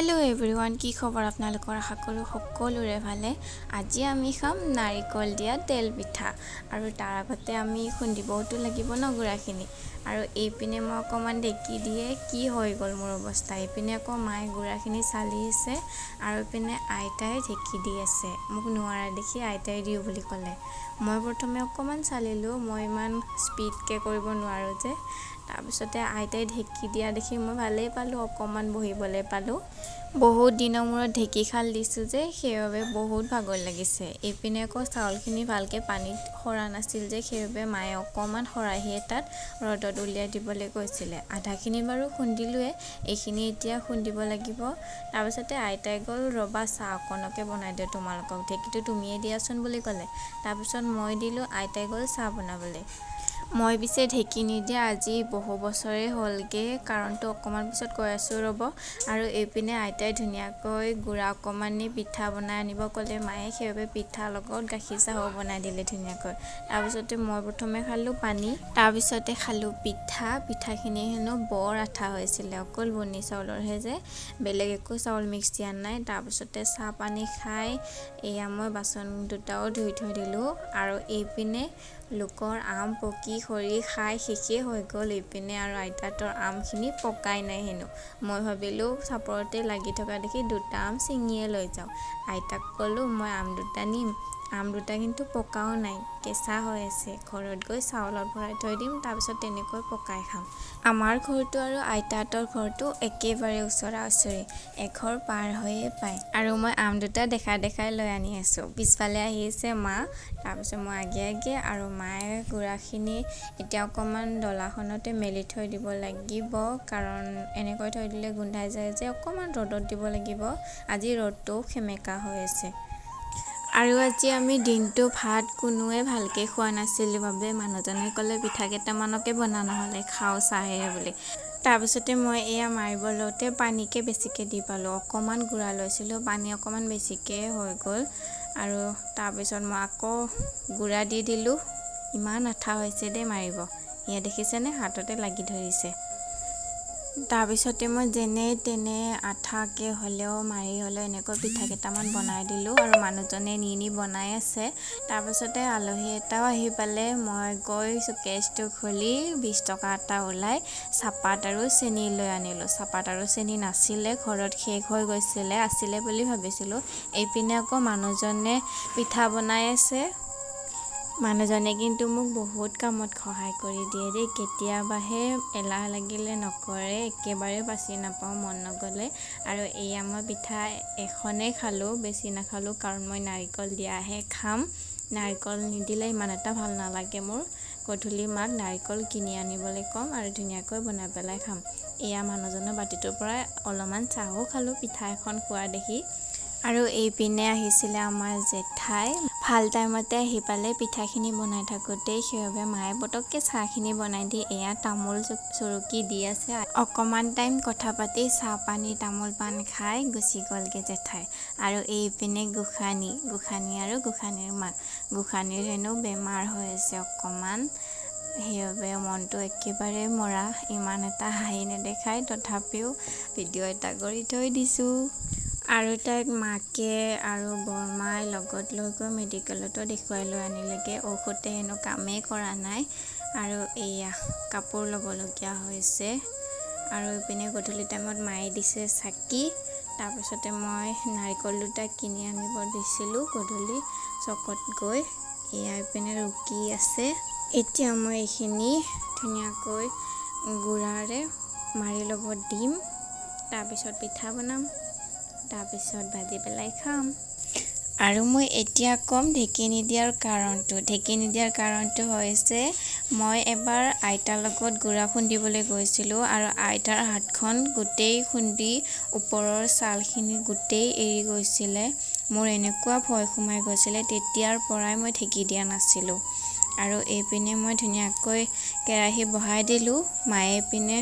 Hello everyone की खबर आपनालोকৰ आशा कৰো সকলোৰে ভালে আজি আমি খাম নাৰিকল দিয়া তেল পিঠা আৰু তাৰ আগতে আমি খুন্দিবটো লাগিব ন গুৰাখিনি আৰু এইপিনে মই অকমান দেখি দিয়ে কি হৈ গল মোৰ অৱস্থা এইপিনে আকৌ মাই গুৰাখিনি চালি আছে আৰু পিনে আইতাই ঢেকি দি আছে মোক নোৱাৰা দেখি আইতাই দিও বুলি ক'লে মই প্ৰথমে অকমান চালিলো মই ইমান স্পীড কে কৰিব নোৱাৰো যে তাৰপিছতে আইতাই ঢেকি দিয়া দেখি মই ভালেই পালো অকমান বহিবলৈ পালো বহুত দিনৰ মূৰত ঢেকি খাল দিছো যে সেইবাবে বহুত ভাগৰ লাগিছে এইপিনে আকৌ চাউলখিনি ভালকে পানীত খৰা নাছিল যে সেইবাবে মায়ে অকমান খৰাহি এটাত ৰদত উলিয়াই দিবলৈ কৈছিলে আধাখিনি বাৰু খুন্দিলোৱে এইখিনি এতিয়া খুন্দিব লাগিব তাৰপিছতে আইতাই গল ৰবা চাহ অকনকে বনাই দে তোমালোকক ঢেকিটো তুমিয়ে দিয়াচোন বুলি ক'লে তাৰপিছত মই দিলো আইতাই গল চাহ বনাবলৈ মই বিছে ঢেকি নিদিয়া আজি বহু বছৰে হলগে কাৰণটো অকমান পিছত কৈ আছো ৰব আৰু এইপিনে আইতাই ধুনিয়াকৈ গুড়া অকমানি পিঠা বনাই আনিব ক'লে মায়ে সেইবাবে পিঠা লগত গাখীৰ চাহ বনাই দিলে ধুনিয়াকৈ তাৰপিছতে মই প্ৰথমে খালো পানী তাৰপিছতে খালো পিঠাখিনি হেনো বৰ আঠা হৈছিল অকল বনি চাউলৰহে যে বেলেগ একো চাউল মিক্স দিয়া নাই তাৰপিছতে চাহ পানী খাই এয়া মই বাচন দুটাও ধুই থৈ দিলো আৰু এইপিনে লোকৰ আম পকি খৰি খাই শেষে হৈ গল এইপিনে আৰু আইতাতৰ আমখিনি পকাই নাই হেনো মই ভাবিলো চাপৰতে লাগি থকা দেখি দুটা আম চিঙিয়ে লৈ যাও আইতাক কলো মই আম দুটা নিম আম দুটা কিন্তু পকাও নাই কেঁচা হৈ আছে ঘৰত গৈ চাউলত ভৰাই থৈ দিম তাৰপিছত তেনেকৈ পকাই খাম আমাৰ ঘৰটো আৰু আইতাতৰ ঘৰটো একেবাৰে ওচৰা-ওচৰি এঘৰ পাৰ হৈয়ে পায় আৰু মই আম দুটা দেখাই লৈ আনি আছো পিছফালে আহিছে মা তাৰপিছত মই আগে আৰু মায়ে গুড়াখিনি এতিয়া অকমান ডলাখনতে মেলি থৈ দিব লাগিব কাৰণ এনেকৈ থৈ দিলে গোন্ধাই যায় যে অকমান ৰদত দিব লাগিব আজি ৰদটো খেমেকা হৈ আছে আৰু আজি আমি দিনটো ভাত কোনোৱে ভালকে খোৱা নাছিল বাবে মানুহজনে ক'লে পিঠা কেইটামানকে বনা নহলে খাও চাহে বুলি তাৰপিছতে মই এয়া মাৰিব লওঁতে পানীকে বেছিকে দি পালো অকমান গুড়া লৈছিলো পানী অকমান বেছিকে হৈ গল আৰু তাৰপিছত মই আকৌ গুড়া দি দিলো ইমান আঠা হৈছে দে মাৰিব ইয়া দেখিছেনে হাততে লাগি ধৰিছে তাৰপিছতে মই যেনে তেনে আঠাকে হলেও মাৰি হলেও এনেকৈ পিঠা কেইটামান বনাই দিলো আৰু মানুহজনে নি বনাই আছে তাৰপিছতে আলহী এটাও আহি পালে মই গৈ সুকেছটো খুলি 20 টকা এটা ওলাই চাপাত আৰু চেনি লৈ আনিলো চাপাত আৰু চেনি নাছিলে ঘৰত শেষ হৈ গৈছিলে আছিলে বুলি ভাবিছিলো এইপিনে আকৌ মানুহজনে পিঠা বনাই আছে মানুহজনে কিন্তু মোক বহুত কামত সহায় কৰি দিয়ে দেই কেতিয়াবাহে এলাহ লাগিলে নকৰে একেবাৰে বাছি নাপাও মন নগলে আৰু এয়া মই পিঠা এখনে খালো বেছি নাখালো কাৰণ মই নাৰিকল দিয়াহে খাম নাৰিকল নিদিলে ইমান এটা ভাল নালাগে মোৰ গধূলি মাক নাৰিকল কিনি আনিবলৈ কম আৰু ধুনিয়াকৈ বনাই পেলাই খাম এয়া মানুহজনৰ বাটিটোৰ পৰা অলপমান চাহও খালো পিঠা এখন খোৱা দেখি আৰু এইপিনে আহিছিলে আমাৰ জেঠাই ভাল টাইমতে আহি পালে পিঠাখিনি বনাই থাকোতে সেইবাবে মায়ে পটককে চাহখিনি বনাই দি এয়া তামোল চুৰুকি দি আছে অকমান টাইম কথা পাতি চাহ পানী তামোল পান খাই গুচি গলগে জেঠাই আৰু এইপিনে গোখানী আৰু গোখানীৰ মাক গোখানীৰ হেনো বেমাৰ হৈ আছে অকমান সেইবাবে মনটো একেবাৰে মৰা ইমান এটা হাঁহি নেদেখাই তথাপিও ভিডিঅ' এটা কৰি থৈ দিছো আৰু তাইক মাকে আৰু বৰমাই লগত লৈ গৈ মেডিকেলতো দেখুৱাই লৈ আনিলেগে ঔষধে হেনো কামেই কৰা নাই আৰু এয়া কাপোৰ ল'বলগীয়া হৈছে আৰু ইপিনে গধূলি টাইমত মায়ে দিছে চাকি তাৰপিছতে মই নাৰিকল দুটা কিনি আনিব দিছিলো গধূলি চকত গৈ এয়া ইপিনে ৰুকি আছে এতিয়া মই এইখিনি ধুনীয়াকৈ গুড়াৰে মাৰি ল'ব দিম তাৰপিছত পিঠা বনাম তাৰপিছত ভাজি পেলাই খাম আৰু মই এতিয়া কম ঢেকি নিদিয়াৰ কাৰণটো হৈছে মই এবাৰ আইতাৰ লগত গুড়া খুন্দিবলৈ গৈছিলো আৰু আইতাৰ হাতখন গোটেই খুন্দি ওপৰৰ ছালখিনি গোটেই এৰি গৈছিলে মোৰ এনেকুৱা ভয় সোমাই গৈছিলে তেতিয়াৰ পৰাই মই ঢেকি দিয়া নাছিলো আৰু এইপিনে মই ধুনীয়াকৈ কেৰাহী বহাই দিলো মায়ে পিনে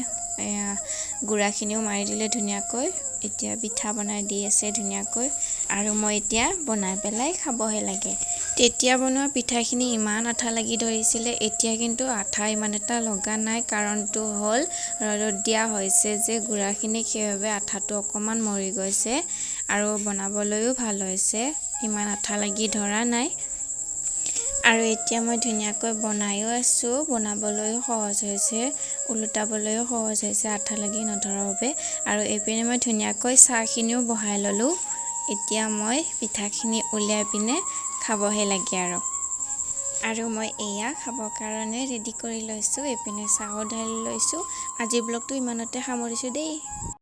গুড়াখিনিও মাৰি দিলে ধুনীয়াকৈ এতিয়া পিঠা বনাই দি আছে ধুনীয়াকৈ আৰু মই এতিয়া বনাই পেলাই খাবহে লাগে। তেতিয়া বনোৱা পিঠাখিনি ইমান আঠা লাগি ধৰিছিলে, এতিয়া কিন্তু আঠা ইমান এটা লগা নাই। কাৰণটো হ'ল ৰ'দত দিয়া হৈছে যে গুড়াখিনি, সেইবাবে আঠাটো অকণমান মৰি গৈছে আৰু বনাবলৈও ভাল হৈছে, ইমান আঠা লাগি ধৰা নাই। আৰু এতিয়া মই ধুনীয়াকৈ বনায়ো আছোঁ, বনাবলৈও সহজ হৈছে, ওলোটাবলৈও সহজ হৈছে আঠা লাগি নধৰাৰ বাবে। আৰু এইপিনে মই ধুনীয়াকৈ চাহখিনিও বহাই ল'লোঁ। এতিয়া মই পিঠাখিনি উলিয়াই পিনে খাবহে লাগে আৰু মই এয়া খাবৰ কাৰণে ৰেডি কৰি লৈছোঁ। এইপিনে চাহো ঢালি লৈছোঁ। আজিৰ ব্লগটো ইমানতে সামৰিছোঁ দেই।